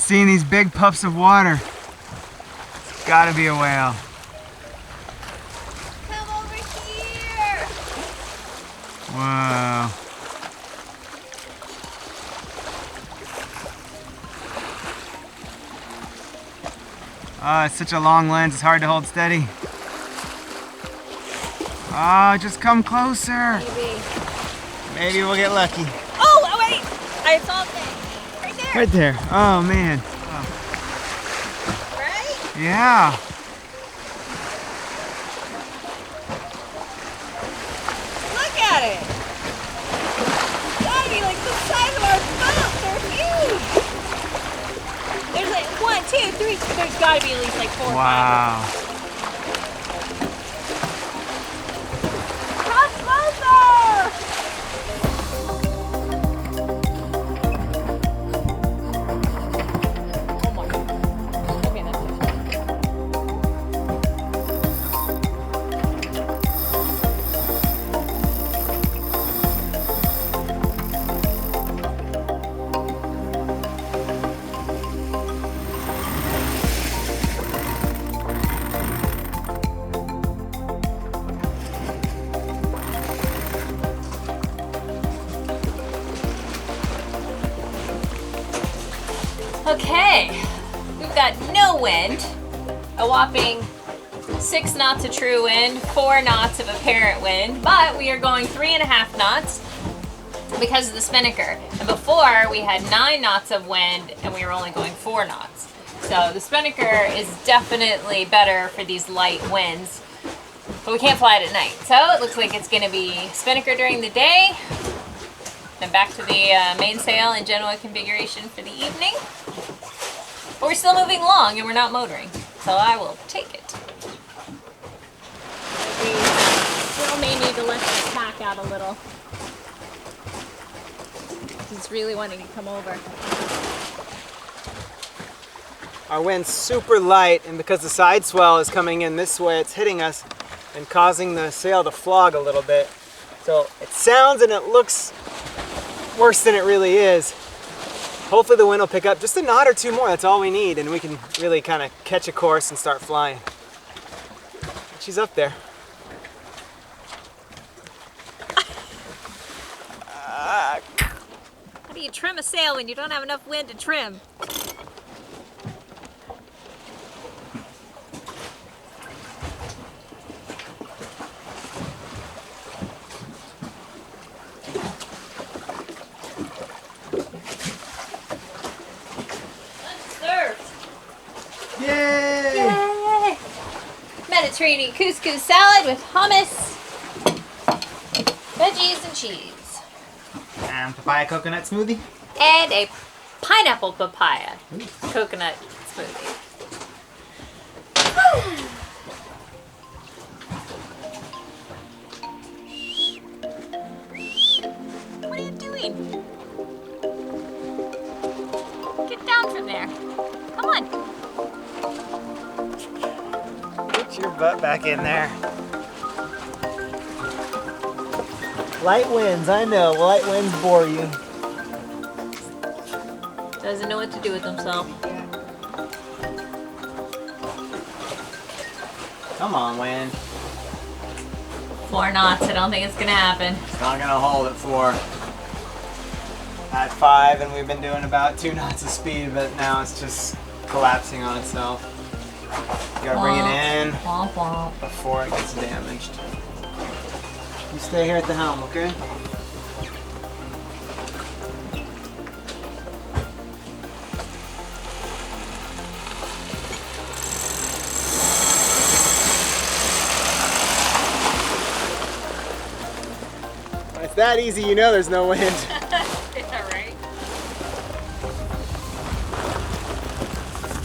seeing these big puffs of water. It's gotta be a whale. Come over here. Wow. Oh, it's such a long lens, it's hard to hold steady. Oh, just come closer. Maybe we'll get lucky. Oh, wait! I saw it. Right there. Right there. Oh, man. Oh. Right? Yeah. Look at it. Gotta be like the size of our boat. They're huge. There's like 1, 2, 3. There's gotta be at least like 4 or 5. Wow. Come closer! Oh my. Okay, that's it. Okay, we've got no wind, a whopping 6 knots of true wind, 4 knots of apparent wind, but we are going 3.5 knots because of the spinnaker. And before we had 9 knots of wind and we were only going 4 knots. So the spinnaker is definitely better for these light winds, but we can't fly it at night. So it looks like it's gonna be spinnaker during the day, then back to the mainsail and general configuration for the evening. But we're still moving along and we're not motoring, so I will take it. We still may need to let the tack out a little. He's really wanting to come over. Our wind's super light, and because the side swell is coming in this way, it's hitting us and causing the sail to flog a little bit. So it sounds and it looks worse than it really is. Hopefully the wind will pick up just a knot or 2 more. That's all we need, and we can really kind of catch a course and start flying. She's up there. How do you trim a sail when you don't have enough wind to trim? Yay! Yay! Mediterranean couscous salad with hummus, veggies and cheese. And papaya coconut smoothie. And a pineapple papaya coconut smoothie. What are you doing? Get down from there. Come on. Get your butt back in there. Light winds, I know. Light winds bore you. Doesn't know what to do with himself. Come on, wind. 4 knots. I don't think it's gonna happen. It's not gonna hold at 4. At 5, and we've been doing about 2 knots of speed, but now it's just collapsing on itself. You gotta bring it in Womp womp. before it gets damaged. You stay here at the helm, okay? When it's that easy, you know there's no wind. Yeah, right?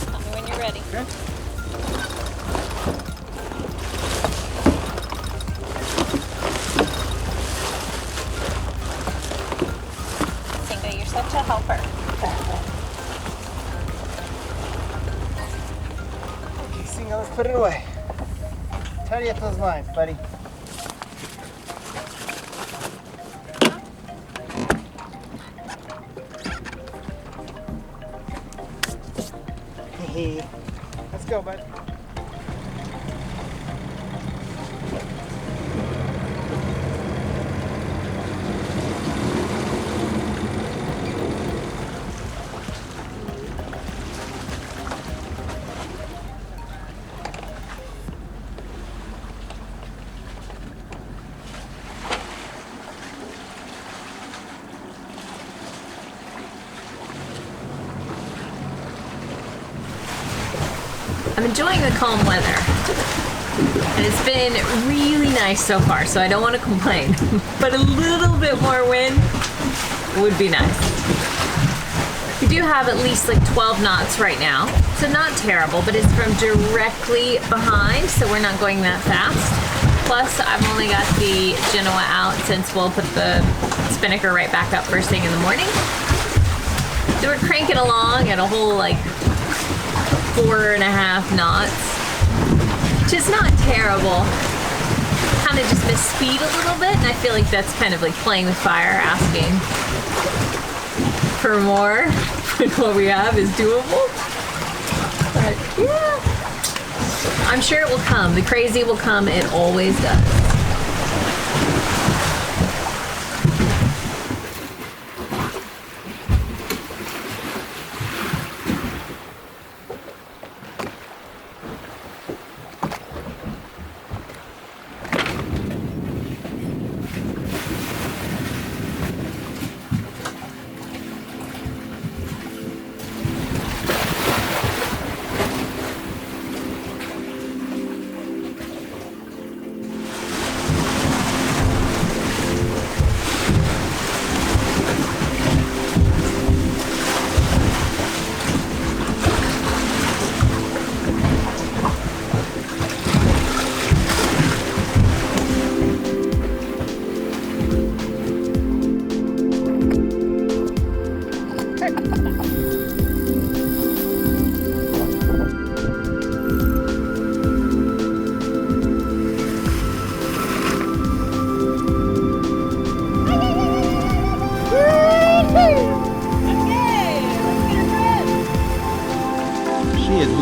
Tell me when you're ready. Okay. Singa, you're such a helper. Okay, Singa, let's put it away. Tidy up those lines, buddy. he. Let's go, bud. I'm enjoying the calm weather, and it's been really nice so far, so I don't want to complain, but a little bit more wind would be nice. We do have at least like 12 knots right now, so not terrible, but it's from directly behind, so we're not going that fast. Plus, I've only got the Genoa out since we'll put the spinnaker right back up first thing in the morning. So we're cranking along at a whole like 4.5 knots, which is not terrible. Kind of just missed speed a little bit, and I feel like that's kind of like playing with fire, asking for more when what we have is doable. But yeah, I'm sure it will come. The crazy will come. It always does.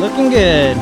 Looking good.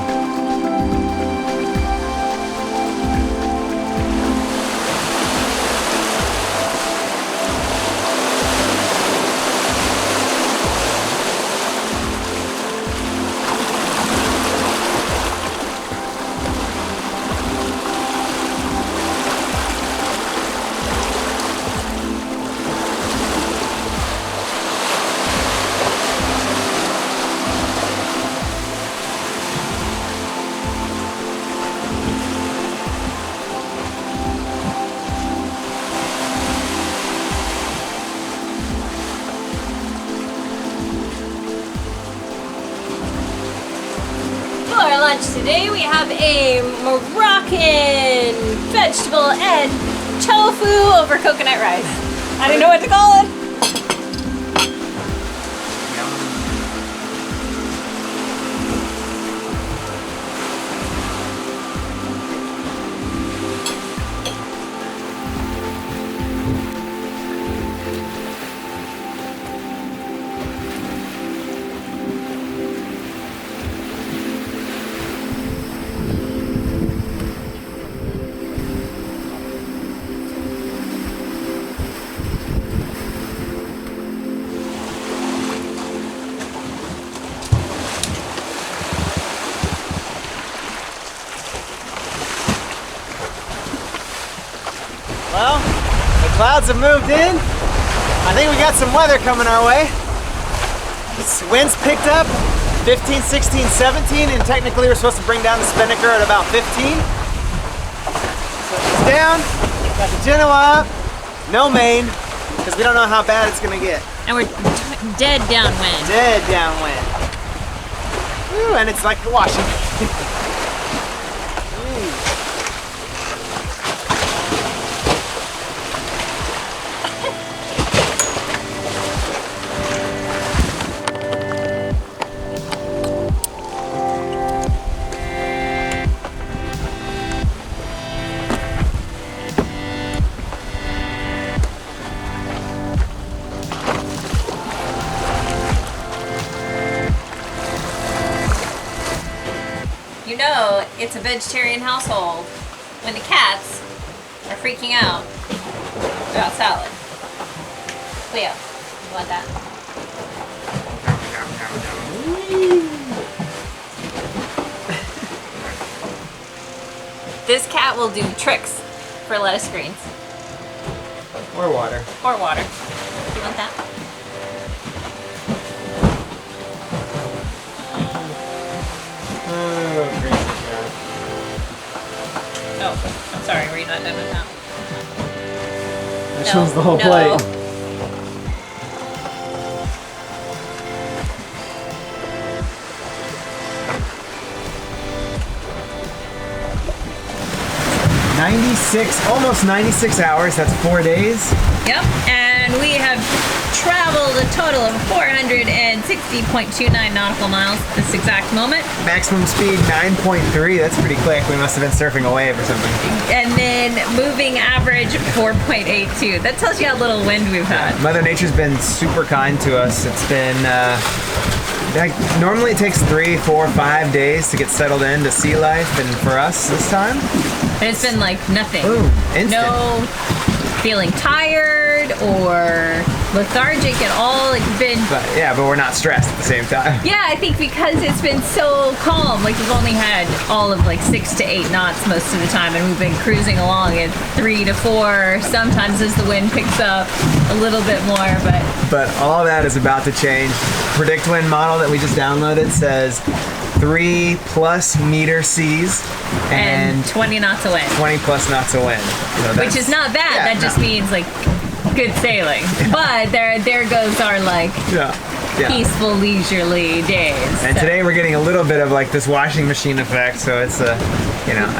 Today we have a Moroccan vegetable and tofu over coconut rice. I don't know what to call it. Well, the clouds have moved in. I think we got some weather coming our way. Winds picked up 15, 16, 17, and technically we're supposed to bring down the spinnaker at about 15. So it's down, got the Genoa up, no main, because we don't know how bad it's gonna get. And we're dead downwind. Dead downwind. Woo, and it's like washing. You know it's a vegetarian household when the cats are freaking out about salad. Cleo, you want that? This cat will do tricks for lettuce greens. Or water. Or water. You want that? Oh, crazy cat. Oh, I'm sorry, were you not done with that? That shows the whole plate. 96, almost 96 hours, that's 4 days. Yep, and we have traveled a total of 460.29 nautical miles at this exact moment. Maximum speed 9.3, that's pretty quick. We must have been surfing a wave or something. And then moving average 4.82. That tells you how little wind we've had. Mother Nature's been super kind to us. It's been, normally it takes 3, 4, 5 days to get settled into sea life, and for us this time, And it's been like nothing. boom, instant. No feeling tired or lethargic at all. Like But we're not stressed at the same time. yeah, I think because it's been so calm. Like we've only had all of like 6 to 8 knots most of the time, and we've been cruising along at 3 to 4. Sometimes as the wind picks up a little bit more, But all that is about to change. Predict wind model that we just downloaded says 3+ meter seas and 20 knots of wind. 20+ knots of wind. So Which is not bad. Yeah, that just means like good sailing. But there goes our like peaceful, leisurely days. And So- today we're getting a little bit of like this washing machine effect, so it's I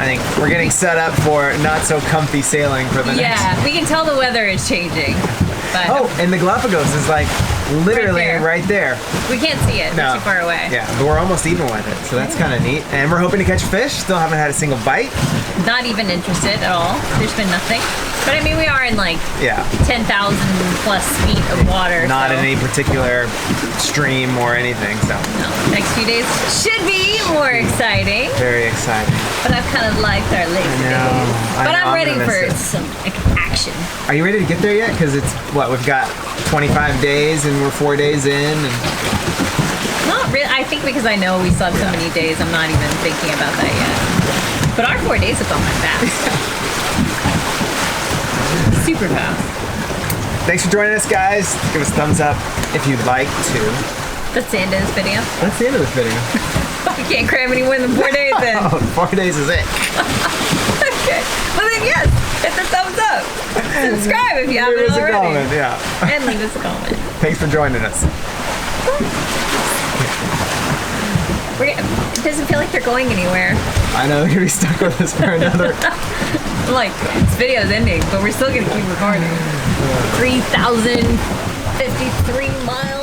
think we're getting set up for not so comfy sailing for the next. Yeah, we can tell the weather is changing. But Oh, and the Galapagos is like literally right there. we can't see it. We're too far away. Yeah, but we're almost even with it, so that's kind of neat. And we're hoping to catch fish. Still haven't had a single bite. Not even interested at all. There's been nothing. But I mean, we are in like Yeah, 10,000 plus feet of water. not so, in any particular stream or anything. So no. Next few days should be more exciting. very exciting. But I've kind of liked our lazy I know, days. I But know, I'm I'm ready gonna for miss it. some like, action. Are you ready to get there yet? Because it's we've got 25 days and we're 4 days in. And Not really. I think because I know we still have so many days, I'm not even thinking about that yet. But our 4 days have gone by fast. Super fast. thanks for joining us, guys. Give us a thumbs up if you'd like to. That's the end of this video. That's the end of this video. We can't cram any more than 4 days then. Oh, 4 days is it. Okay. Well then yes, hit the thumbs up. Subscribe if you haven't Leave us a already. comment, yeah. And leave us a comment. Thanks for joining us. It doesn't feel like they're going anywhere. I know, you're gonna be stuck with us for another. Like, this video's ending, but we're still gonna keep recording. 3,053 miles.